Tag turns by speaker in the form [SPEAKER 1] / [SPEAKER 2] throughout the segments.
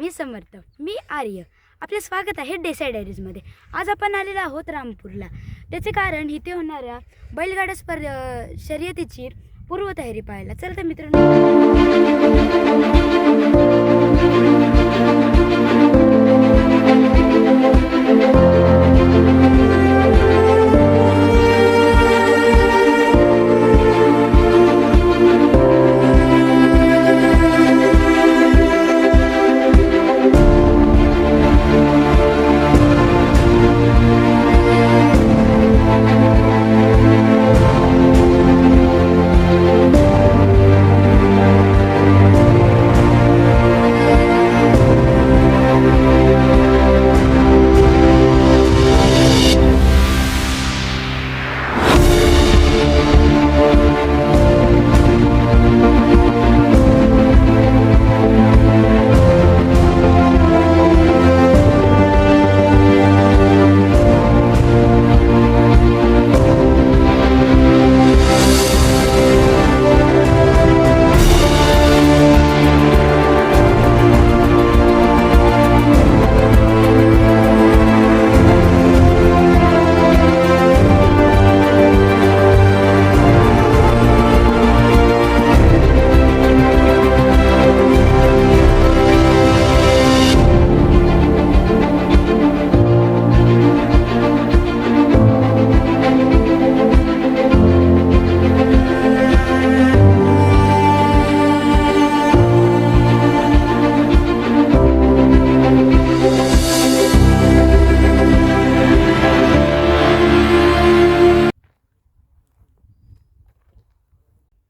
[SPEAKER 1] स्वामी समर्थ. मी आर्य. आपले स्वागत आहे डेसाई डायरीजमध्ये. आज आपण आलेलो आहोत रामपूरला. त्याचे कारण इथे होणाऱ्या बैलगाडा शर्यतीची पूर्वतयारी पाहायला. चल तर मित्रांनो.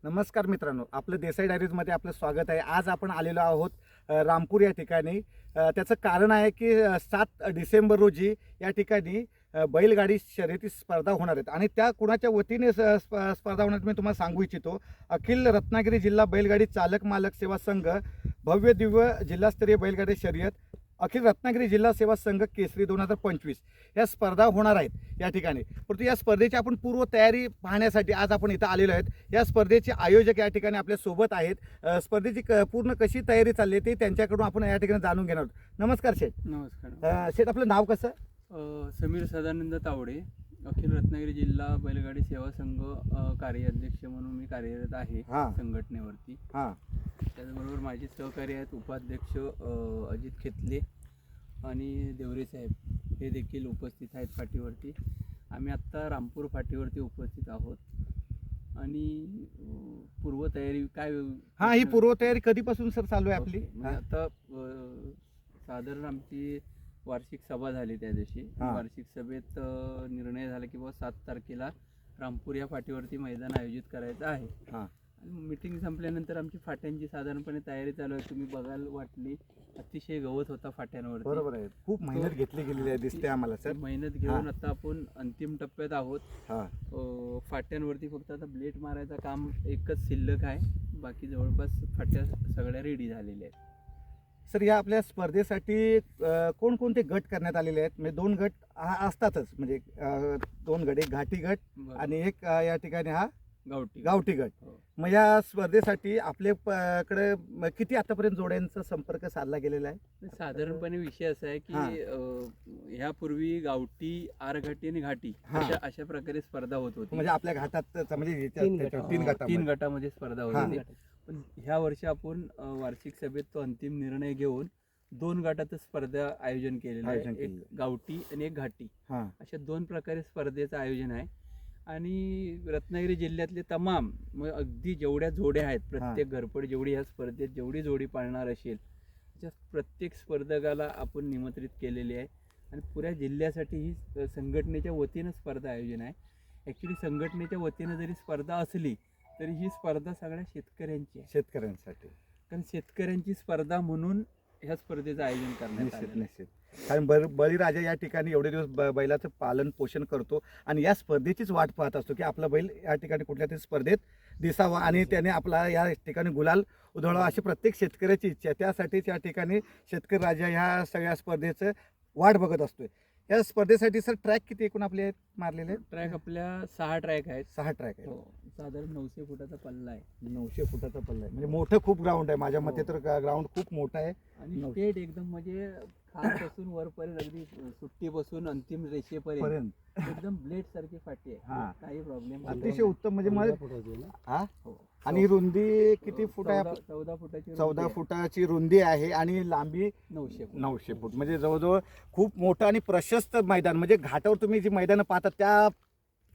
[SPEAKER 2] नमस्कार मित्रांनो, आपलं देसाई डायरीजमध्ये आपलं स्वागत आहे. आज आपण आलेलो आहोत रामपूर या ठिकाणी. त्याचं कारण आहे की 7 डिसेंबर रोजी या ठिकाणी बैलगाडी शर्यती स्पर्धा होणार आहेत आणि त्या कुणाच्या वतीने स्पर्धा होणार मी तुम्हाला सांगू इच्छितो. अखिल रत्नागिरी जिल्हा बैलगाडी चालक मालक सेवा संघ भव्य दिव्य जिल्हास्तरीय बैलगाडी शर्यत अखिल रत्नागिरी जिल्हा सेवा संघ केसरी 2025 या स्पर्धा होणार आहेत या ठिकाणी. परंतु या स्पर्धेची आपण पूर्व तयारी पाहण्यासाठी आज आपण इथं आलेलो आहेत. या स्पर्धेचे आयोजक या ठिकाणी आपल्या सोबत आहेत. स्पर्धेची पूर्ण कशी तयारी चालली आहे ते त्यांच्याकडून आपण या ठिकाणी जाणून घेणार आहोत. नमस्कार शेठ.
[SPEAKER 3] नमस्कार.
[SPEAKER 2] शेठ, आपलं नाव कसं?
[SPEAKER 3] समीर सदानंद तावडे, अखिल रत्नागिरी जिल्हा बैलगाडी सेवा संघ कार्याध्यक्ष म्हणून मी कार्यरत आहे संघटनेवरती. त्याचबरोबर माझे सहकारी आहेत उपाध्यक्ष अजित खेतले आणि देवरे साहेब, हे देखील उपस्थित आहेत फाटीवरती. आम्ही आत्ता रामपूर फाटीवरती उपस्थित आहोत. आणि पूर्वतयारी काय?
[SPEAKER 2] ही पूर्वतयारी कधीपासून सर चालू आहे आपली?
[SPEAKER 3] आता साधारण आमची वार्षिक सभा झाली त्या दिवशी. वार्षिक सभेत निर्णय झाला की बाबा 7 तारखेला रामपूर या फाटीवरती मैदान आयोजित करायचं आहे. मीटिंग संपल्यानंतर आमची फाट्यांची साधारणपणे तयारी चालू आहे. तुम्ही बघायला वाटली अतिशय गवत होता फाट्यांवर.
[SPEAKER 2] बरोबर आहे, खूप मेहनत घेतली गेलेली आहे दिसते आम्हाला सर.
[SPEAKER 3] मेहनत घेऊन आता आपण अंतिम टप्प्यात आहोत. फाट्यांवरती फक्त आता ब्लेड मारायचं काम एकच शिल्लक आहे. बाकी जवळपास फाट्या सगळ्या रेडी झालेल्या आहेत.
[SPEAKER 2] सर, या आपल्या स्पर्धेसाठी कोणकोणते गट करण्यात आलेले आहेत? म्हणजे 2 गट असतातच, म्हणजे 2 गट, एक घाटी गट आणि एक या ठिकाणी गावठी गट. मग या स्पर्धेसाठी आपल्याकडे किती आतापर्यंत जोड्यांचा संपर्क साधला गेलेला आहे?
[SPEAKER 3] साधारणपणे विषय असा आहे की ह्यापूर्वी गावठी, आरघाटी आणि घाटी अशा प्रकारे स्पर्धा होत होती.
[SPEAKER 2] म्हणजे आपल्या घाटात म्हणजे 3
[SPEAKER 3] गटामध्ये स्पर्धा होत होती. पण ह्या वर्षी आपण वार्षिक सभेत तो अंतिम निर्णय घेऊन 2 गटात स्पर्धा आयोजन केलेलं आहे. एक गावठी आणि एक घाटी, अशा 2 प्रकारे स्पर्धेचं आयोजन आहे. आणि रत्नागिरी जिल्ह्यातले तमाम अगदी जेवढ्या जोड्या आहेत, प्रत्येक घरपड जेवढी ह्या स्पर्धेत जेवढी जोडी पाळणार असेल त्या प्रत्येक स्पर्धकाला आपण निमंत्रित केलेली आहे. आणि पुऱ्या जिल्ह्यासाठी ही संघटनेच्या वतीनं स्पर्धा आयोजन आहे. ॲक्च्युली संघटनेच्या वतीनं जरी स्पर्धा असली तरी ही स्पर्धा सगळ्या शेतकऱ्यांसाठी, कारण शेतकऱ्यांची स्पर्धा म्हणून ह्या स्पर्धेचं आयोजन करण्यात आलं.
[SPEAKER 2] निश्चित. कारण बळीराजा या ठिकाणी एवढे दिवस बैलाचं पालन पोषण करतो आणि या स्पर्धेचीच वाट पाहत असतो की आपला बैल या ठिकाणी कुठल्या तरी स्पर्धेत दिसावा आणि त्याने आपला या ठिकाणी गुलाल उधळावा, अशी प्रत्येक शेतकऱ्याची इच्छा. त्यासाठीच या ठिकाणी शेतकरी राजा ह्या सगळ्या स्पर्धेचं वाट बघत असतोय. या स्पर्धेसाठी सर ट्रॅक किती एकूण आपले आहेत मारलेले आहेत?
[SPEAKER 3] ट्रॅक आपल्या 6 ट्रॅक आहेत.
[SPEAKER 2] 6 ट्रॅक आहेत.
[SPEAKER 3] हो, साधारण 900 फुटाचा पल्ला आहे.
[SPEAKER 2] 900 फुटाचा पल्ला आहे, म्हणजे मोठं खूप ग्राउंड आहे. माझ्या मते तर ग्राउंड खूप मोठं आहे.
[SPEAKER 3] आणि स्टेट एकदम म्हणजे खालपासून वरपर्यंत अगदी सुट्टीपासून अंतिम रेषेपर्यंत
[SPEAKER 2] पर्यंत
[SPEAKER 3] एकदम ब्लेड सारखी फाटी
[SPEAKER 2] हा.
[SPEAKER 3] आहे. काही प्रॉब्लेम
[SPEAKER 2] अतिशय उत्तम. म्हणजे मला
[SPEAKER 4] 15
[SPEAKER 2] हा
[SPEAKER 3] हो.
[SPEAKER 2] आणि रुंदी किती फूट आहे?
[SPEAKER 3] 14 फुटाची
[SPEAKER 2] 14 फुटाची रुंदी आहे आणि लांबी 900 फूट. म्हणजे जवळजवळ खूप मोठं आणि प्रशस्त मैदान. म्हणजे घाटावर तुम्ही जी मैदानं पाहता त्या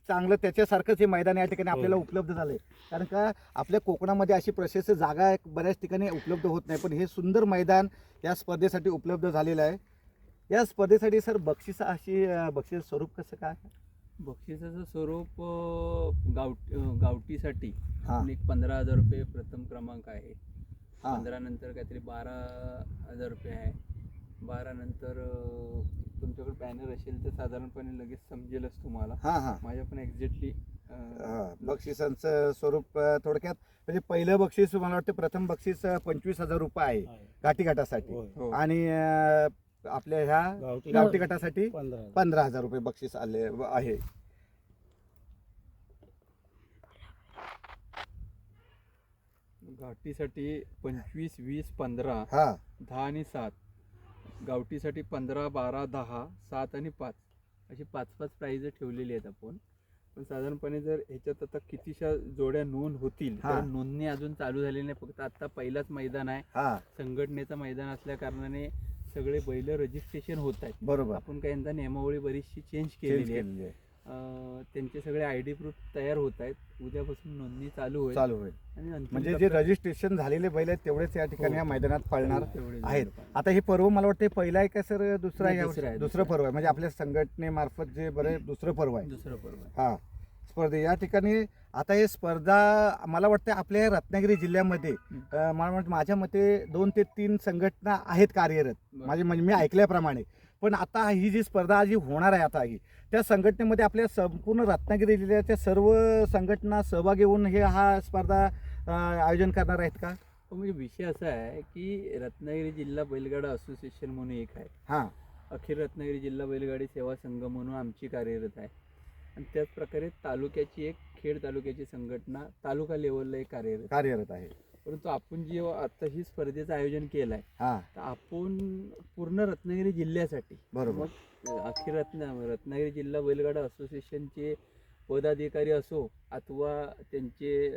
[SPEAKER 2] चांगलं त्याच्यासारखंच हे मैदान या ठिकाणी आपल्याला उपलब्ध झालंय. कारण का आपल्या कोकणामध्ये अशी प्रशस्त जागा बऱ्याच ठिकाणी उपलब्ध होत नाही, पण हे सुंदर मैदान या स्पर्धेसाठी उपलब्ध झालेलं आहे. या स्पर्धेसाठी सर बक्षीस स्वरूप कसं काय?
[SPEAKER 3] बक्षिसाचं स्वरूप गावठीसाठी
[SPEAKER 2] हा.
[SPEAKER 3] एक 15,000 रुपये प्रथम क्रमांक आहे.
[SPEAKER 2] हा.
[SPEAKER 3] 15 नंतर काहीतरी 12,000 रुपये आहे. 12 नंतर तुमच्याकडे बॅनर असेल तर साधारणपणे लगेच समजेलच तुम्हाला.
[SPEAKER 2] हा हा
[SPEAKER 3] माझ्या पण एक्झॅक्टली
[SPEAKER 2] बक्षिसांचं स्वरूप थोडक्यात म्हणजे पहिलं बक्षीस मला वाटतं प्रथम बक्षीस 25,000 रुपये आहे घाटी गटासाठी.
[SPEAKER 4] होय.
[SPEAKER 2] आणि आपल्या ह्या
[SPEAKER 4] गावठी
[SPEAKER 2] गावठी गटासाठी
[SPEAKER 4] 15
[SPEAKER 2] 15,000 रुपये बक्षीस आले आहे.
[SPEAKER 3] घाटीसाठी 25, 20, 15,
[SPEAKER 2] हा
[SPEAKER 3] 10 आणि 7. गावठीसाठी 15, 12, 10, 7 आणि 5 अशी 5-5 प्राइज ठेवलेली आहेत आपण. पण साधारणपणे जर ह्याच्यात आता कितीशा जोड्या नोंद होतील
[SPEAKER 2] हा.
[SPEAKER 3] तर नोंदणी अजून चालू झालेली नाही. फक्त आता पहिलाच मैदान आहे.
[SPEAKER 2] हा
[SPEAKER 3] संघटनेचं मैदान असल्या कारणाने सगळे बैल रजिस्ट्रेशन होत आहेत.
[SPEAKER 2] बरोबर.
[SPEAKER 3] आपण काही यंदा नियमावली बरीचशी चेंज
[SPEAKER 2] चेंज
[SPEAKER 3] केलेली आहे.
[SPEAKER 2] केलेली आहे.
[SPEAKER 3] त्यांचे सगळे ID प्रूफ तयार होत आहेत. उद्यापासून नोंदणी चालू होईल.
[SPEAKER 2] चालू होईल.
[SPEAKER 3] आणि अंतिम
[SPEAKER 2] म्हणजे जे
[SPEAKER 3] टप्प्यात
[SPEAKER 2] रजिस्ट्रेशन झालेले बैल आहेत तेवढेच या ठिकाणी
[SPEAKER 3] हो.
[SPEAKER 2] या मैदानात पळणार
[SPEAKER 3] तेवढे
[SPEAKER 2] आहेत.
[SPEAKER 3] बैल
[SPEAKER 2] आता हे पर्व मला वाटतं पहिलं आहे का सर दुसरं
[SPEAKER 3] नाही,
[SPEAKER 2] आहे?
[SPEAKER 3] दुसरं आहे,
[SPEAKER 2] दुसरं
[SPEAKER 3] दुसरं
[SPEAKER 2] पर्व आहे. म्हणजे आपल्या संघटनेमार्फत जे बरे दुसरं पर्व आहे.
[SPEAKER 3] दुसरं पर्व आहे.
[SPEAKER 2] हा स्पर्धे या ठिकाणी आता हे स्पर्धा मला वाटतं आपल्या या रत्नागिरी जिल्ह्यामध्ये मला वाटतं माझ्या मते 2 ते 3 संघटना आहेत कार्यरत.
[SPEAKER 3] बरं.
[SPEAKER 2] माझे म्हणजे मी ऐकल्याप्रमाणे. पण आता ही जी स्पर्धा जी होणार आहे आता ही त्या संघटनेमध्ये आपल्या संपूर्ण रत्नागिरी जिल्ह्याच्या सर्व संघटना सहभागी होऊन हा स्पर्धा आयोजन करणार आहेत का?
[SPEAKER 3] म्हणजे विषय असा आहे की रत्नागिरी जिल्हा बैलगाडा असोसिएशन म्हणून एक आहे.
[SPEAKER 2] हां
[SPEAKER 3] अखिल रत्नागिरी जिल्हा बैलगाडी सेवा संघ म्हणून आमची कार्यरत आहे. आणि त्याच प्रकारे तालुक्याची एक खेड तालुक्याची संघटना तालुका लेवलला एक कार्यरत
[SPEAKER 2] आहे.
[SPEAKER 3] परंतु आपण जे आता ही स्पर्धेचं आयोजन केलं आहे
[SPEAKER 2] हां
[SPEAKER 3] तर आपण पूर्ण रत्नागिरी जिल्ह्यासाठी
[SPEAKER 2] बरोबर.
[SPEAKER 3] मग अखिल रत्नागिरी जिल्हा बैलगाडा असोसिएशनचे पदाधिकारी असो अथवा त्यांचे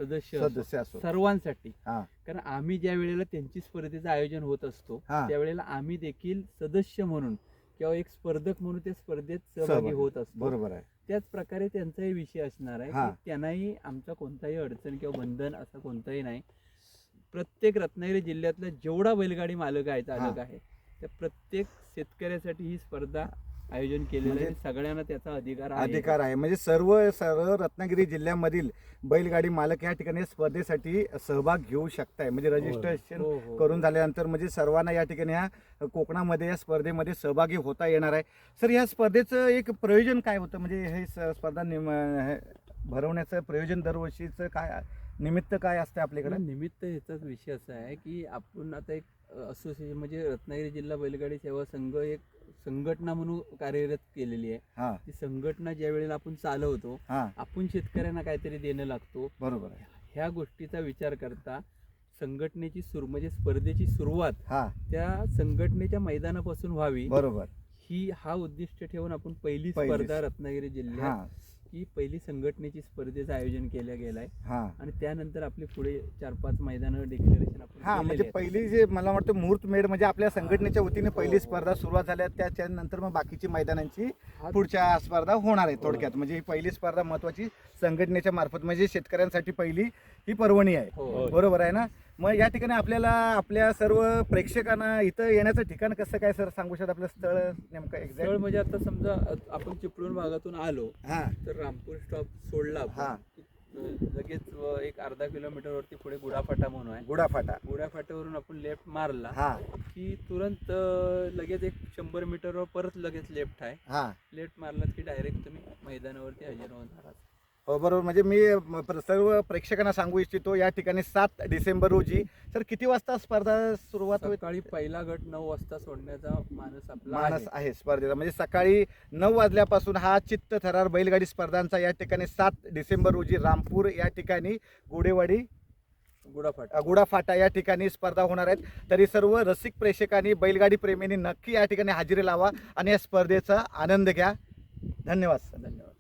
[SPEAKER 3] सदस्य
[SPEAKER 2] असो
[SPEAKER 3] सर्वांसाठी.
[SPEAKER 2] हां
[SPEAKER 3] कारण आम्ही ज्या वेळेला त्यांची स्पर्धेचं आयोजन होत असतो
[SPEAKER 2] हां.
[SPEAKER 3] त्यावेळेला आम्ही देखील सदस्य म्हणून किंवा एक स्पर्धक म्हणून त्या स्पर्धेत सहभागी होत असतो.
[SPEAKER 2] बरोबर आहे.
[SPEAKER 3] त्याच प्रकारे त्यांचाही विषय असणार आहे
[SPEAKER 2] हां.
[SPEAKER 3] की त्यांनाही आमचा कोणताही अडचण किंवा बंधन असं कोणताही नाही. प्रत्येक रत्नागिरी जिल्ह्यातला जेवढा बैलगाडी मालक आहे चालक आहे त्या प्रत्येक शेतकऱ्यासाठी ही स्पर्धा आयोजन केलेलं आहे.
[SPEAKER 2] म्हणजे
[SPEAKER 3] सगळ्यांना त्याचा अधिकार
[SPEAKER 2] आहे. म्हणजे सर्व रत्नागिरी जिल्ह्यामधील बैलगाडी मालक या ठिकाणी स्पर्धेसाठी सहभाग घेऊ शकताय. म्हणजे रजिस्ट्रेशन करून झाल्यानंतर म्हणजे सर्वांना या ठिकाणी ह्या कोकणामध्ये या स्पर्धेमध्ये सहभागी होता येणार आहे. सर या स्पर्धेचं एक प्रयोजन काय होतं? म्हणजे हे स्पर्धा भरवण्याचं प्रयोजन दरवर्षीचं काय निमित्त काय असते आपल्याकडे?
[SPEAKER 3] निमित्त ह्याचाच विषय असा आहे की आपण आता एक असोसिएशन म्हणजे रत्नागिरी जिल्हा बैलगाडी सेवा संघ एक संघटना म्हणून कार्यरत केलेली आहे.
[SPEAKER 2] हां
[SPEAKER 3] ती संघटना ज्या वेळेला आपण चालवतो
[SPEAKER 2] हां
[SPEAKER 3] आपण शेतकऱ्यांना काहीतरी देणं लागतो.
[SPEAKER 2] बरोबर आहे.
[SPEAKER 3] ह्या गोष्टीचा विचार करता संघटनेची म्हणजे स्पर्धेची सुरुवात
[SPEAKER 2] हां
[SPEAKER 3] त्या संघटनेच्या मैदानापासून व्हावी
[SPEAKER 2] बरोबर.
[SPEAKER 3] हा उद्दिष्ट ठेवून आपण पहिली स्पर्धा रत्नागिरी जिल्ह्यात
[SPEAKER 2] हां
[SPEAKER 3] ही पहिली संघटनेची स्पर्धेचं आयोजन केलं गेलं आहे.
[SPEAKER 2] हां
[SPEAKER 3] आणि त्यानंतर आपली पुढे 4-5 मैदानं डिक्लेरेशन आपण
[SPEAKER 2] हां
[SPEAKER 3] केलेले
[SPEAKER 2] म्हणजे
[SPEAKER 3] आहेत.
[SPEAKER 2] पहिली जे मला वाटतं मुहूर्तमेढ म्हणजे आपल्या संघटनेच्या वतीने पहिली स्पर्धा सुरुवात झाल्या त्याच्यानंतर मग बाकीची मैदानांची पुढच्या स्पर्धा होणार आहे. थोडक्यात म्हणजे ही पहिली स्पर्धा महत्वाची संघटनेच्या मार्फत म्हणजे शेतकऱ्यांसाठी पहिली ही पर्वणी आहे.
[SPEAKER 3] हो.
[SPEAKER 2] बरोबर आहे ना? मग या ठिकाणी आपल्याला आपल्या सर्व प्रेक्षकांना इथं येण्याचं ठिकाण कसं काय सर सांगू शकता? आपलं स्थळ नेमकं
[SPEAKER 3] स्थळ
[SPEAKER 2] एक्झॅक्ट?
[SPEAKER 3] म्हणजे आता समजा आपण चिपळूण भागातून आलो
[SPEAKER 2] हां
[SPEAKER 3] तर रामपूर स्टॉप सोडला आपण,
[SPEAKER 2] हां
[SPEAKER 3] की लगेच एक अर्धा किलोमीटरवरती पुढे गुडाफाटा म्हणून आहे.
[SPEAKER 2] गुडाफाटा.
[SPEAKER 3] गुडाफाट्यावरून आपण लेफ्ट मारला
[SPEAKER 2] हां
[SPEAKER 3] की तुरंत लगेच एक 100 मीटरवर परत लगेच लेफ्ट आहे.
[SPEAKER 2] हां
[SPEAKER 3] लेफ्ट मारलात की डायरेक्ट तुम्ही मैदानावरती हजर होणार आहात.
[SPEAKER 2] हो बरोबर. म्हणजे मी सर्व प्रेक्षकांना सांगू इच्छितो या ठिकाणी 7 डिसेंबर रोजी सर किती वाजता स्पर्धा सुरुवात होईल?
[SPEAKER 3] सकाळी पहिला गट 9 वाजता सोडण्याचा मानस आपला
[SPEAKER 2] मानस आहे स्पर्धेचा. म्हणजे सकाळी 9 वाजल्यापासून हा चित्त थरार बैलगाडी स्पर्धांचा या ठिकाणी 7 डिसेंबर रोजी रामपूर या ठिकाणी गुडेवाडी गुडाफाटा या ठिकाणी स्पर्धा होणार आहेत. तरी सर्व रसिक प्रेक्षकांनी बैलगाडी प्रेमींनी नक्की या ठिकाणी हजेरी लावा आणि या स्पर्धेचा आनंद घ्या. धन्यवाद सर.
[SPEAKER 3] धन्यवाद.